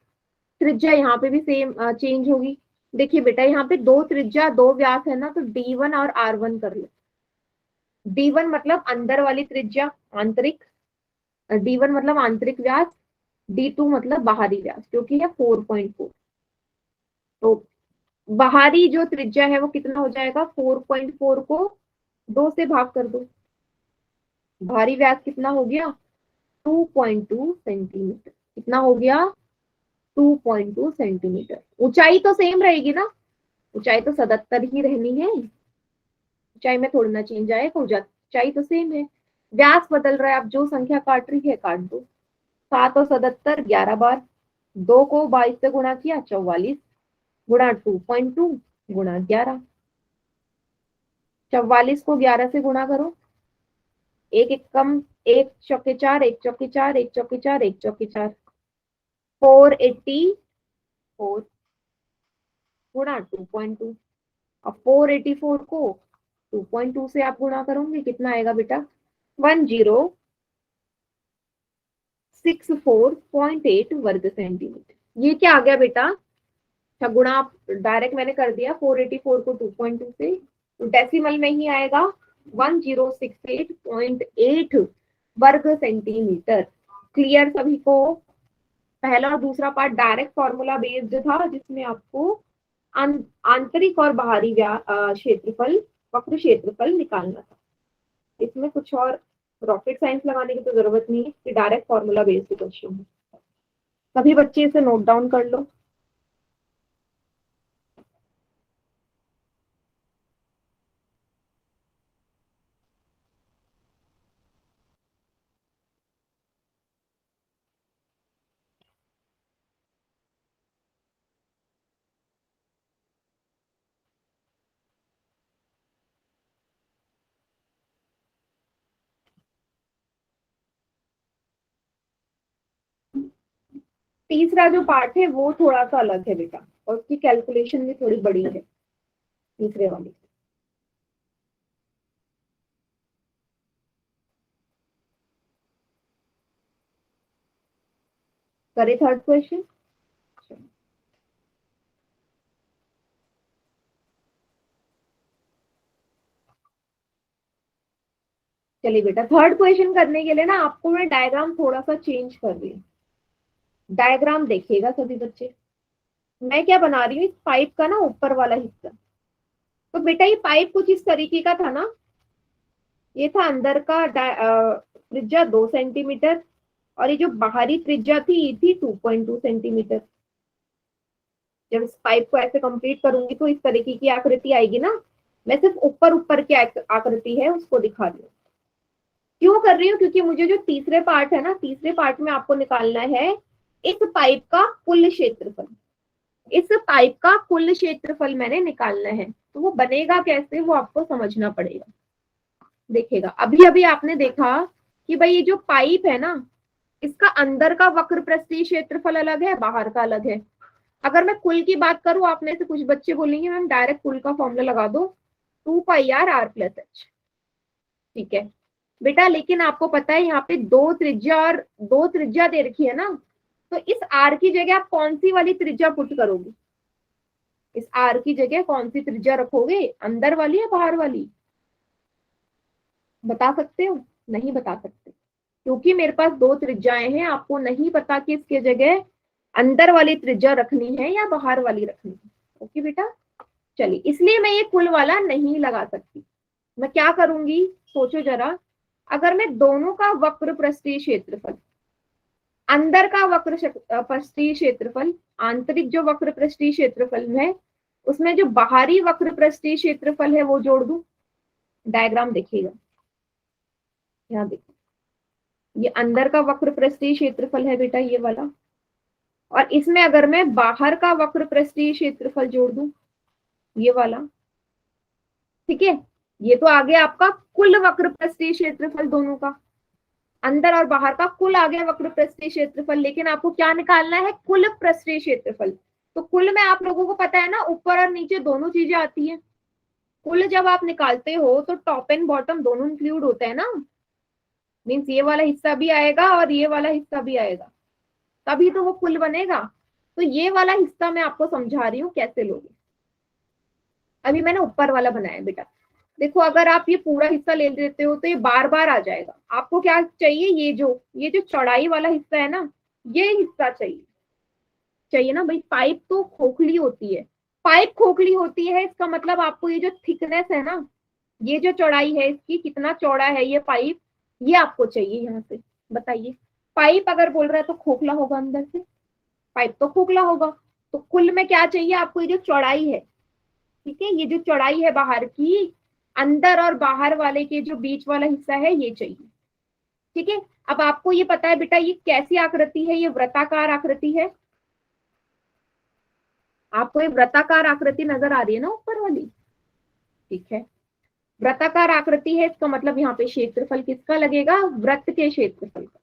त्रिज्या यहाँ पे भी सेम चेंज होगी। देखिए बेटा यहाँ पे 2 त्रिज्या 2 व्यास है ना, तो D1 और R1 कर लो। D1 मतलब अंदर वाली त्रिज्या, आंतरिक, D1 मतलब आंतरिक व्यास, D2 मतलब बाहरी व्यास, क्योंकि है 4.4। तो बाहरी जो त्रिज्या है वो कितना हो जाएगा, 4.4 को 2 से भाग कर दो, बाहरी व्यास कितना हो गया, 2.2 सेंटीमीटर। कितना हो गया, 2.2 सेंटीमीटर। ऊंचाई तो सेम रहेगी ना, ऊंचाई तो 77 ही रहनी है, ऊंचाई में थोड़ी ना चेंज आएगा, ऊंचाई तो सेम है, व्यास बदल रहा है। आप जो संख्या काट रही है काट दो, 7 और 77 11 बार, 2 को 22 से गुणा किया 44, गुणा 2.2 गुणा 11, 44 को 11 से गुणा करो, एक एक कम, एक चौके 4, एक चौके 4, एक चौके 4, एक चौके 4, 484 गुणा 2.2। अब 484 को 2.2 से आप गुणा करोगे, कितना आएगा बेटा, 1064.8 वर्ग सेंटीमीटर। ये क्या आ गया बेटा, अच्छा गुणा आप डायरेक्ट मैंने कर दिया 484 को 2.2 से, तो डेसिमल में ही आएगा 1068.8 वर्ग सेंटीमीटर। क्लियर सभी को? पहला और दूसरा पार्ट डायरेक्ट फॉर्मूला बेस्ड था, जिसमें आपको आंतरिक और बाहरी क्षेत्रफल, वक्र क्षेत्रफल निकालना था। इसमें कुछ और रॉकेट साइंस लगाने की तो जरूरत नहीं है, कि डायरेक्ट फॉर्मूला बेस्ड क्वेश्चन है। सभी बच्चे इसे नोट डाउन कर लो। तीसरा जो पार्ट है वो थोड़ा सा अलग है बेटा, और उसकी कैलकुलेशन भी थोड़ी बड़ी है तीसरे वाली। करे थर्ड क्वेश्चन। चलिए बेटा थर्ड क्वेश्चन करने के लिए ना आपको मैं डायग्राम थोड़ा सा चेंज कर रही हूँ। डायग्राम देखिएगा सभी बच्चे। मैं क्या बना रही हूँ, इस पाइप का ना ऊपर वाला हिस्सा। तो बेटा ये पाइप कुछ इस तरीके का था ना, ये था अंदर का त्रिज्या 2 सेंटीमीटर, और ये जो बाहरी त्रिज्या थी ये थी 2.2 सेंटीमीटर। जब इस पाइप को ऐसे कंप्लीट करूंगी तो इस तरीके की आकृति आएगी ना। मैं सिर्फ ऊपर ऊपर की आकृति है उसको दिखा रही हूँ। क्यों कर रही हूँ? क्योंकि मुझे जो तीसरे पार्ट है ना, तीसरे पार्ट में आपको निकालना है इस पाइप का कुल क्षेत्रफल। इस पाइप का कुल क्षेत्रफल मैंने निकालना है, तो वो बनेगा कैसे वो आपको समझना पड़ेगा। देखिएगा, अभी अभी आपने देखा कि भाई ये जो पाइप है ना, इसका अंदर का वक्र पृष्ठीय क्षेत्रफल अलग है, बाहर का अलग है। अगर मैं कुल की बात करूं, आप में से कुछ बच्चे बोलेंगे मैम डायरेक्ट कुल का फॉर्मूला लगा दो, 2πr/r+h। ठीक है बेटा, लेकिन आपको पता है यहाँ पे दो त्रिज्या दे रखी है ना, तो इस r की जगह आप कौन सी वाली त्रिज्या पुट करोगे? इस r की जगह कौन सी त्रिज्या रखोगे, अंदर वाली या बाहर वाली? बता सकते हो? नहीं बता सकते, क्योंकि मेरे पास दो त्रिज्याएं हैं, आपको नहीं पता कि इसके जगह अंदर वाली त्रिज्या रखनी है या बाहर वाली रखनी है। ओके बेटा, चलिए, इसलिए मैं ये कुल वाला नहीं लगा सकती। मैं क्या करूंगी, सोचो जरा, अगर मैं दोनों का वक्र पृष्ठीय क्षेत्रफल, अंदर का वक्र पृष्ठीय क्षेत्रफल, आंतरिक जो वक्र पृष्ठीय क्षेत्रफल है उसमें जो बाहरी वक्र पृष्ठीय क्षेत्रफल है वो जोड़ दूं। डायग्राम देखिएगा, यहाँ देखो, ये अंदर का वक्र पृष्ठीय क्षेत्रफल है बेटा, ये वाला, और इसमें अगर मैं बाहर का वक्र पृष्ठीय क्षेत्रफल जोड़ दूं, ये वाला, ठीक है, ये तो आ गया आपका कुल वक्र पृष्ठीय क्षेत्रफल दोनों का, अंदर और बाहर का कुल आ गया वक्र पृष्ठीय क्षेत्रफल। लेकिन आपको क्या निकालना है, कुल पृष्ठीय क्षेत्रफल। तो कुल में आप लोगों को पता है ना, ऊपर और नीचे दोनों चीजें आती है। कुल जब आप निकालते हो तो टॉप एंड बॉटम दोनों इंक्लूड होते हैं ना, मीन्स ये वाला हिस्सा भी आएगा और ये वाला हिस्सा भी आएगा, तभी तो वो कुल बनेगा। तो ये वाला हिस्सा मैं आपको समझा रही हूँ कैसे लोगे। अभी मैंने ऊपर वाला बनाया बेटा, देखो, अगर आप ये पूरा हिस्सा ले लेते हो तो ये बार बार आ जाएगा। आपको क्या चाहिए, ये जो चौड़ाई वाला हिस्सा है ना, ये हिस्सा चाहिए ना भाई। पाइप तो खोखली होती है, पाइप खोखली होती है, इसका मतलब आपको ये जो थिकनेस है ना, ये जो चौड़ाई है इसकी, कितना चौड़ा है ये पाइप, ये आपको चाहिए यहाँ से। बताइए, पाइप अगर बोल रहा है तो खोखला होगा, अंदर से पाइप तो खोखला होगा। तो कुल में क्या चाहिए आपको, ये जो चौड़ाई है, ठीक है, ये जो चौड़ाई है बाहर की, अंदर और बाहर वाले के जो बीच वाला हिस्सा है ये चाहिए। ठीक है, अब आपको ये पता है बेटा ये कैसी आकृति है, ये वृत्ताकार आकृति है। आपको ये वृत्ताकार आकृति नजर आ रही है ना ऊपर वाली, ठीक है, वृत्ताकार आकृति है, इसका मतलब यहाँ पे क्षेत्रफल किसका लगेगा, वृत्त के क्षेत्रफल का।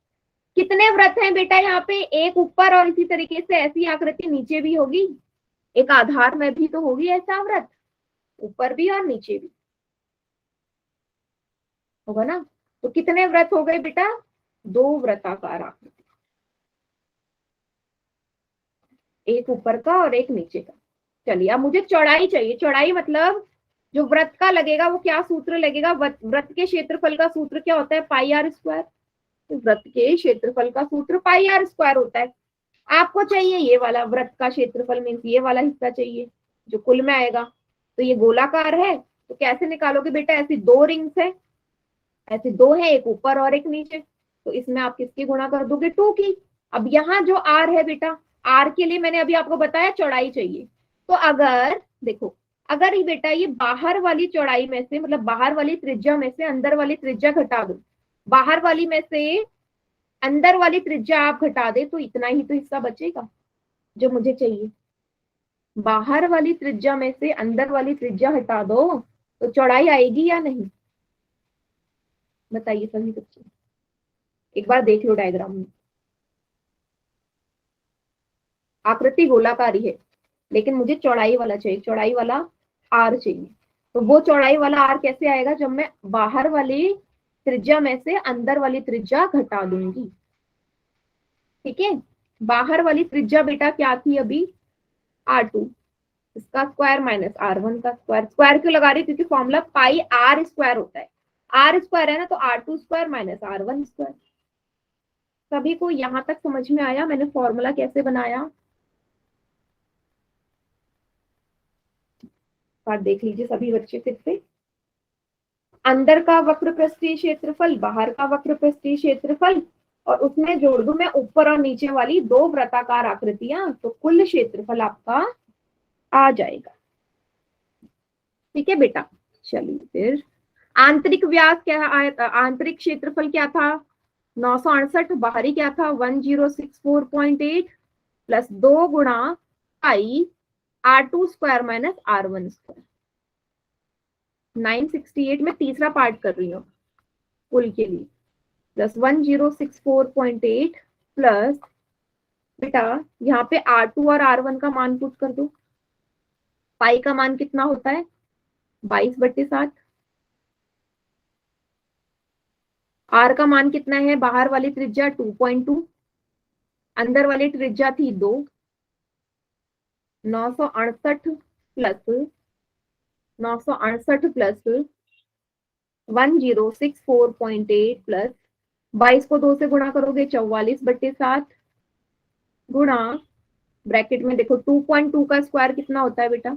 कितने वृत्त हैं बेटा यहाँ पे, एक ऊपर, और इसी तरीके से ऐसी आकृति नीचे भी होगी, एक आधार में भी तो होगी ऐसा वृत्त, ऊपर भी और नीचे भी होगा ना। तो कितने वृत्त हो गए बेटा, दो वृत्ताकार आकृति, एक ऊपर का और एक नीचे का। चलिए, अब मुझे चौड़ाई चाहिए। चौड़ाई मतलब जो वृत्त का लगेगा वो क्या सूत्र लगेगा, वृत्त के क्षेत्रफल का सूत्र क्या होता है, πr²। वृत्त के क्षेत्रफल का सूत्र πr² होता है। आपको चाहिए ये वाला वृत्त का क्षेत्रफल, मीन्स ये वाला हिस्सा चाहिए जो कुल में आएगा। तो ये गोलाकार है, तो कैसे निकालोगे बेटा, ऐसी दो रिंग्स है, ऐसे दो है, एक ऊपर और एक नीचे, तो इसमें आप किसकी गुणा कर दोगे, 2 की। अब यहाँ जो r है बेटा, r के लिए मैंने अभी आपको बताया चौड़ाई चाहिए। तो अगर देखो, अगर ये बेटा ये बाहर वाली चौड़ाई में से, मतलब बाहर वाली त्रिज्या में से अंदर वाली त्रिज्या घटा दो, बाहर वाली में से अंदर वाली त्रिज्या आप घटा दे, तो इतना ही तो हिस्सा बचेगा जो मुझे चाहिए। बाहर वाली त्रिज्या में से अंदर वाली त्रिज्या हटा दो तो चौड़ाई आएगी या नहीं, बताइए सभी बच्चे, एक बार देख लो डायग्राम में। आकृति गोलाकारी है, लेकिन मुझे चौड़ाई वाला चाहिए, चौड़ाई वाला r चाहिए। तो वो चौड़ाई वाला r कैसे आएगा, जब मैं बाहर वाली त्रिज्या में से अंदर वाली त्रिज्या घटा दूंगी। ठीक है, बाहर वाली त्रिज्या बेटा क्या थी अभी, r2, इसका स्क्वायर माइनस r1 का स्क्वायर। स्क्वायर क्यों लगा रही, क्योंकि फॉर्मूला πr² होता है, r² है ना, तो r2² माइनस r1²। सभी को यहां तक समझ में आया मैंने फॉर्मूला कैसे बनाया, बात देख लीजिए सभी बच्चे फिर से। अंदर का वक्र पृष्ठीय क्षेत्रफल, बाहर का वक्र पृष्ठीय क्षेत्रफल, और उसमें जोड़ दूं मैं ऊपर और नीचे वाली दो वृत्ताकार आकृतियां, तो कुल क्षेत्रफल आपका आ जाएगा। ठीक है बेटा, चलिए फिर आंतरिक व्यास क्या है, आंतरिक क्षेत्रफल क्या था 968, बाहरी क्या था 1064.8 प्लस 2 गुणा आई R2² माइनस R1²। 968 में तीसरा पार्ट कर रही हूँ कुल के लिए, प्लस 1064.8 प्लस बेटा यहाँ पे R2 और R1 का मान पुट कर दो। पाई का मान कितना होता है 22/7। R का मान कितना है, बाहर वाली त्रिज्या 2.2, अंदर वाली त्रिज्या थी 2। 968 प्लस 1064.8 प्लस 22 को 2 से गुणा करोगे 44/7 गुणा ब्रैकेट में देखो 2.2 का स्क्वायर कितना होता है बेटा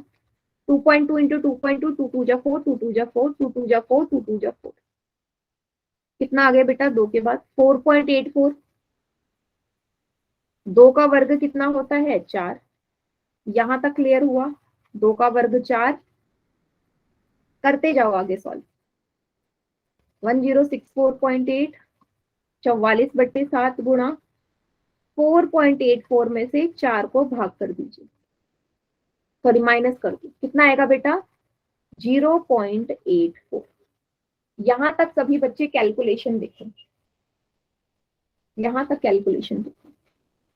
2.2 इंटू 2.2, 2 2 जा 4, 2 2 जा 4, 2 2 जा 4, 2 2 जा 4, कितना आ गया बेटा 2 के बाद 4.84। 2 का वर्ग कितना होता है 4। यहां तक क्लियर हुआ, 2 का वर्ग 4। करते जाओ आगे सॉल्व। 1064.8 44/7 गुणा 4.84 में से 4 को भाग कर दीजिए, सॉरी माइनस कर दो, कितना आएगा बेटा 0.84। यहां तक सभी बच्चे कैलकुलेशन देखें, यहां तक कैलकुलेशन देखें।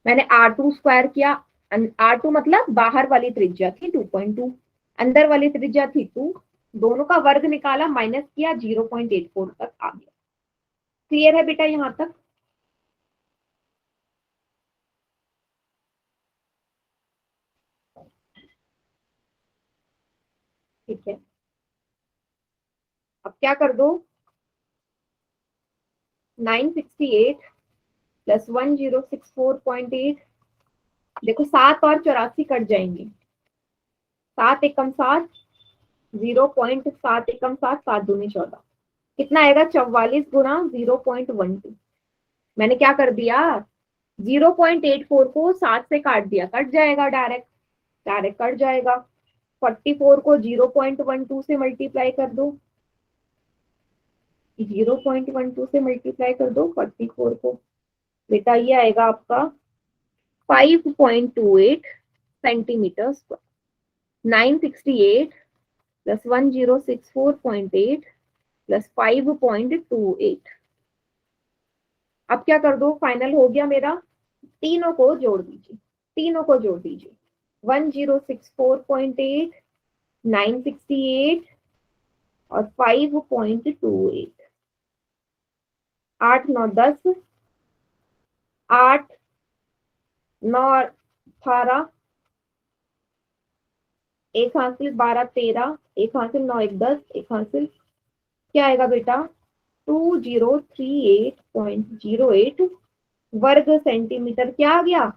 मैंने R2² किया, R2 मतलब बाहर वाली त्रिज्या थी 2.2, अंदर वाली त्रिज्या थी 2, दोनों का वर्ग निकाला, माइनस किया, 0.84 तक आ गया। क्लियर है बेटा यहां तक? ठीक है, अब क्या कर दो 968 प्लस 1064.8, देखो 7 और 84 कट जाएंगे, 7 एकम 7, 0.7 एकम 7, 7 दूनी 14, कितना आएगा 44 गुणा 0.12। मैंने क्या कर दिया 0.84 को 7 से काट दिया, कट जाएगा, डायरेक्ट डायरेक्ट कट जाएगा। 44 को 0.12 से मल्टीप्लाई कर दो, 0.12 से मल्टीप्लाई कर दो 44 को, बेटा ये आएगा आपका 5.28 सेंटीमीटर स्क्वायर। 968 plus 1064.8 plus 5.28। अब क्या कर दो, फाइनल हो गया मेरा, तीनों को जोड़ दीजिए, तीनों को जोड़ दीजिए 1064.8, 968 और 5.28, 8 9 10, 8 9 18, एक हासिल 12 13, एक हासिल 9 1 10, एक हासिल क्या आएगा बेटा 2038.08 वर्ग सेंटीमीटर। क्या आ गया,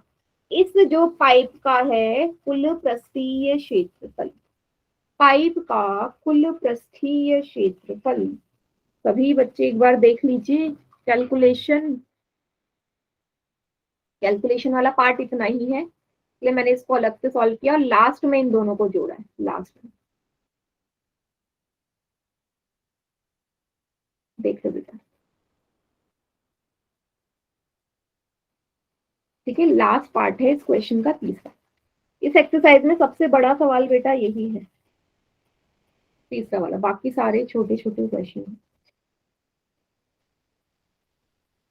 इस जो पाइप का है कुल पृष्ठीय क्षेत्रफल, पाइप का कुल पृष्ठीय क्षेत्रफल। सभी बच्चे एक बार देख लीजिए कैलकुलेशन, कैलकुलेशन वाला पार्ट इतना ही है, इसलिए मैंने इसको अलग से सॉल्व किया और लास्ट में इन दोनों को जोड़ा है, लास्ट में देख लो बेटा। ठीक है, लास्ट पार्ट है इस क्वेश्चन का, तीसरा। इस एक्सरसाइज में सबसे बड़ा सवाल बेटा यही है, तीसरा वाला, बाकी सारे छोटे छोटे क्वेश्चन हैं।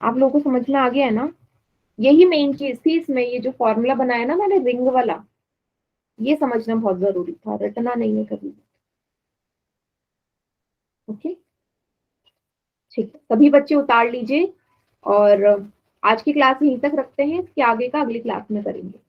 आप लोगों को समझ में आ गया है ना? यही मेन चीज थी इसमें, ये जो फॉर्मूला बनाया ना मैंने रिंग वाला, ये समझना बहुत जरूरी था, रटना नहीं है कभी। ओके, ठीक है, सभी बच्चे उतार लीजिए और आज की क्लास यहीं तक रखते हैं, इसके आगे का अगली क्लास में करेंगे।